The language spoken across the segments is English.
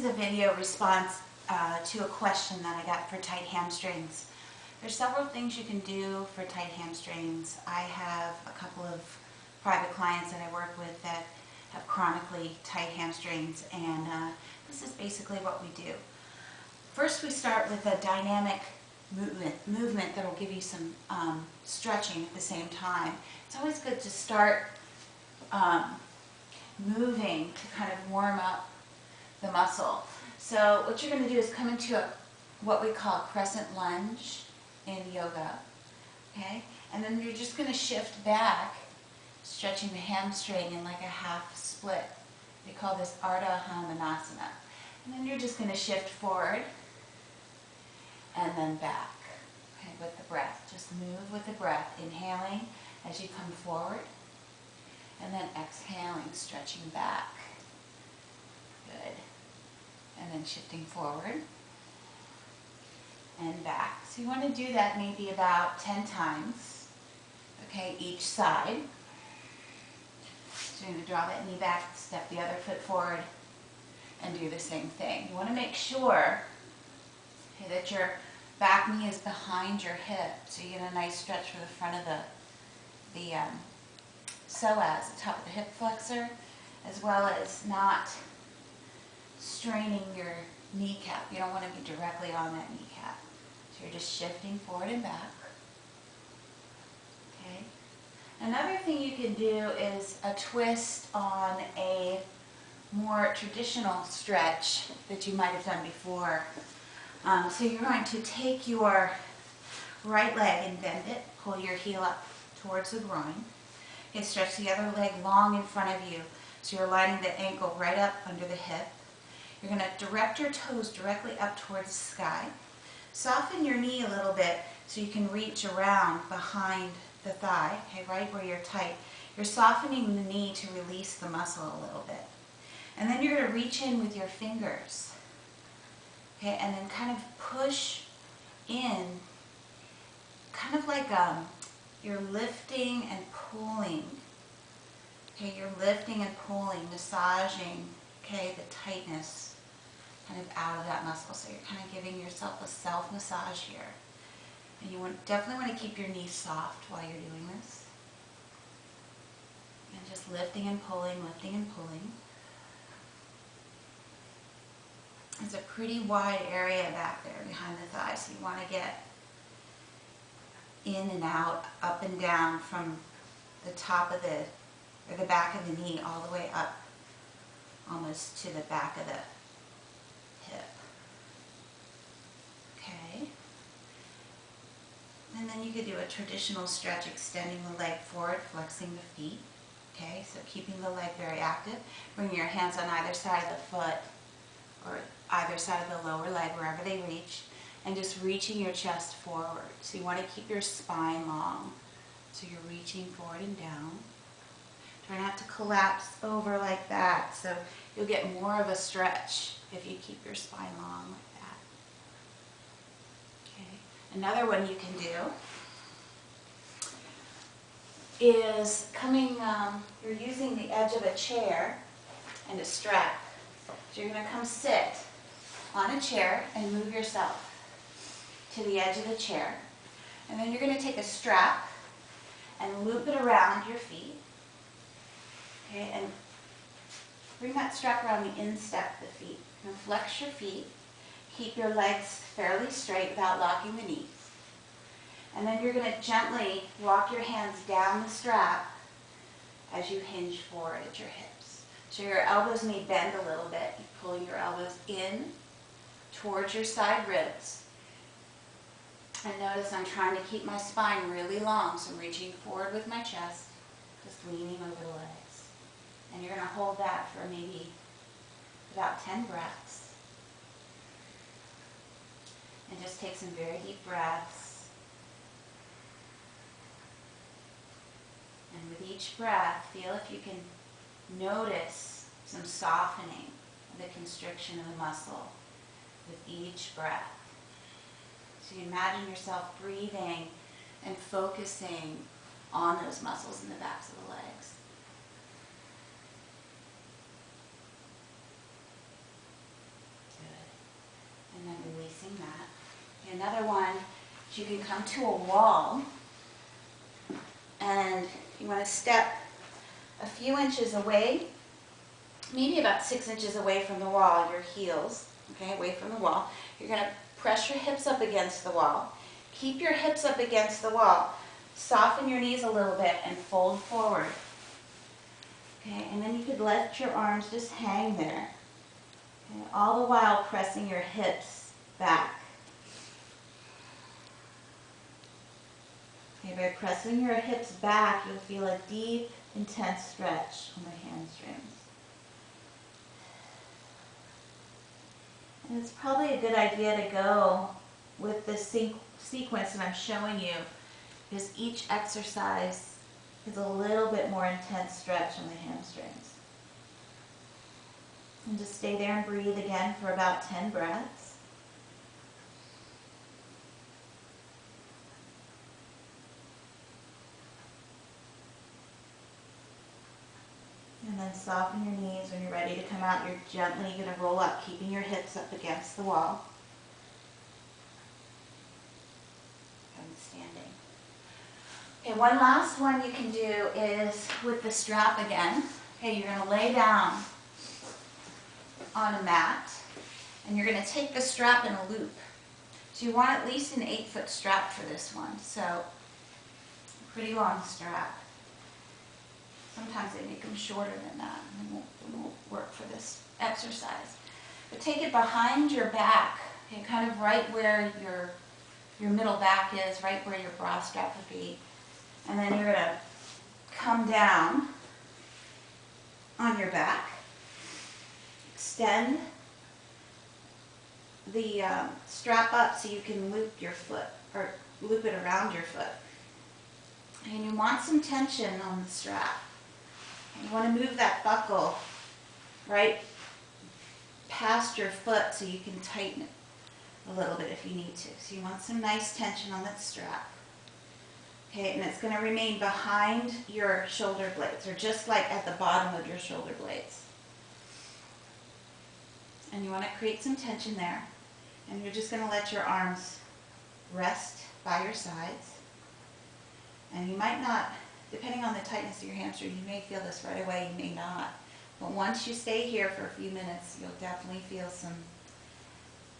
is a video response to a question that I got for tight hamstrings. There's several things you can do for tight hamstrings. I have a couple of private clients that I work with that have chronically tight hamstrings, and this is basically what we do. First, we start with a dynamic movement that will give you some stretching at the same time. It's always good to start moving to kind of warm up the muscle. So what you're going to do is come into what we call a crescent lunge in yoga, okay? And then you're just going to shift back, stretching the hamstring in like a half split. We call this Ardha Hanumanasana. And then you're just going to shift forward and then back, okay, with the breath. Just move with the breath, inhaling as you come forward, and then exhaling, stretching back. Good. And then shifting forward and back. So you want to do that maybe about 10 times, okay, each side. So you're going to draw that knee back, step the other foot forward, and do the same thing. You want to make sure, okay, that your back knee is behind your hip, so you get a nice stretch for the front of the psoas, the top of the hip flexor, as well as not straining your kneecap. You don't want to be directly on that kneecap. So you're just shifting forward and back. Okay. Another thing you can do is a twist on a more traditional stretch that you might have done before. So you're going to take your right leg and bend it, pull your heel up towards the groin. Okay, stretch the other leg long in front of you. So you're lining the ankle right up under the hip. You're going to direct your toes directly up towards the sky. Soften your knee a little bit so you can reach around behind the thigh, okay, right where you're tight. You're softening the knee to release the muscle a little bit. And then you're going to reach in with your fingers, okay, and then kind of push in, kind of like you're lifting and pulling. Okay, you're lifting and pulling, massaging, okay, the tightness kind of out of that muscle. So you're kind of giving yourself a self-massage here. And you definitely want to keep your knees soft while you're doing this. And just lifting and pulling, lifting and pulling. It's a pretty wide area back there behind the thigh, so you want to get in and out, up and down from the top of the back of the knee all the way up almost to the back of the hip. Okay. And then you could do a traditional stretch, extending the leg forward, flexing the feet. Okay, so keeping the leg very active. Bring your hands on either side of the foot or either side of the lower leg, wherever they reach, and just reaching your chest forward. So you want to keep your spine long. So you're reaching forward and down. Try not to collapse over like that, so you'll get more of a stretch if you keep your spine long like that. Okay. Another one you can do is you're using the edge of a chair and a strap. So you're going to come sit on a chair and move yourself to the edge of the chair. And then you're going to take a strap and loop it around your feet. Okay, and bring that strap around the instep of the feet. And flex your feet. Keep your legs fairly straight without locking the knees. And then you're going to gently walk your hands down the strap as you hinge forward at your hips. So your elbows may bend a little bit. You're pulling your elbows in towards your side ribs. And notice I'm trying to keep my spine really long, so I'm reaching forward with my chest, just leaning over the legs. And you're going to hold that for maybe about 10 breaths. And just take some very deep breaths. And with each breath, feel if you can notice some softening of the constriction of the muscle with each breath. So you imagine yourself breathing and focusing on those muscles in the backs of the legs. Another one, you can come to a wall and you want to step a few inches away, maybe about 6 inches away from the wall, your heels, okay, away from the wall. You're going to press your hips up against the wall. Keep your hips up against the wall. Soften your knees a little bit and fold forward. Okay, and then you could let your arms just hang there. Okay, all the while pressing your hips back. Okay, by pressing your hips back, you'll feel a deep, intense stretch on the hamstrings. And it's probably a good idea to go with this sequence that I'm showing you, because each exercise is a little bit more intense stretch on the hamstrings. And just stay there and breathe again for about 10 breaths. And then soften your knees. When you're ready to come out, you're gently going to roll up, keeping your hips up against the wall. And standing. Okay, one last one you can do is with the strap again. Okay, you're going to lay down on a mat, and you're going to take the strap in a loop. So you want at least an 8-foot strap for this one. So, pretty long strap. Sometimes they make them shorter than that, and they won't work for this exercise. But take it behind your back, okay, kind of right where your middle back is, right where your bra strap would be. And then you're going to come down on your back, extend the strap up so you can loop your foot, or loop it around your foot. And you want some tension on the strap. You want to move that buckle right past your foot so you can tighten it a little bit if you need to. So you want some nice tension on that strap. Okay, and it's going to remain behind your shoulder blades, or just like at the bottom of your shoulder blades. And you want to create some tension there. And you're just going to let your arms rest by your sides. And you might not, depending on the tightness of your hamstring, you may feel this right away, you may not. But once you stay here for a few minutes, you'll definitely feel some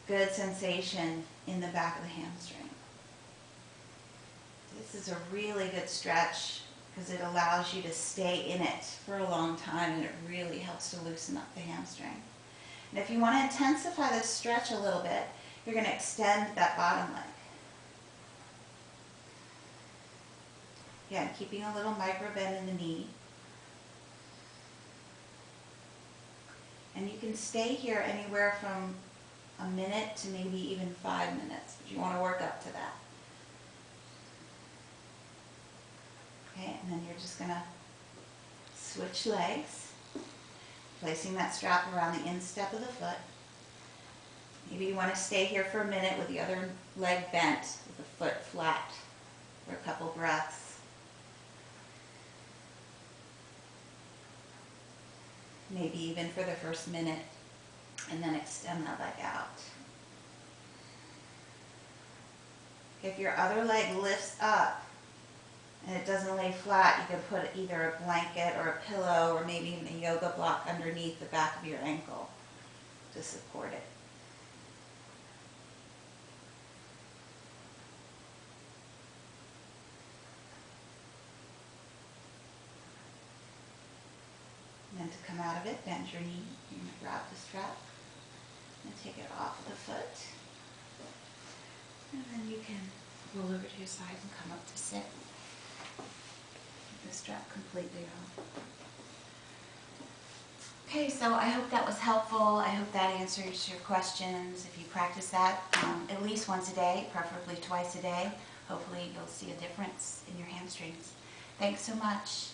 good sensation in the back of the hamstring. This is a really good stretch because it allows you to stay in it for a long time, and it really helps to loosen up the hamstring. And if you want to intensify this stretch a little bit, you're going to extend that bottom leg. Again, keeping a little micro bend in the knee. And you can stay here anywhere from a minute to maybe even 5 minutes, but you want to work up to that. Okay, and then you're just going to switch legs, placing that strap around the instep of the foot. Maybe you want to stay here for a minute with the other leg bent, with the foot flat for a couple breaths. Maybe even for the first minute, and then extend that leg out. If your other leg lifts up and it doesn't lay flat, you can put either a blanket or a pillow or maybe even a yoga block underneath the back of your ankle to support it. And then to come out of it, bend your knee. You're going to grab the strap and take it off the foot. And then you can roll over to your side and come up to sit. Keep the strap completely off. Okay, so I hope that was helpful. I hope that answers your questions. If you practice that at least once a day, preferably twice a day, hopefully you'll see a difference in your hamstrings. Thanks so much.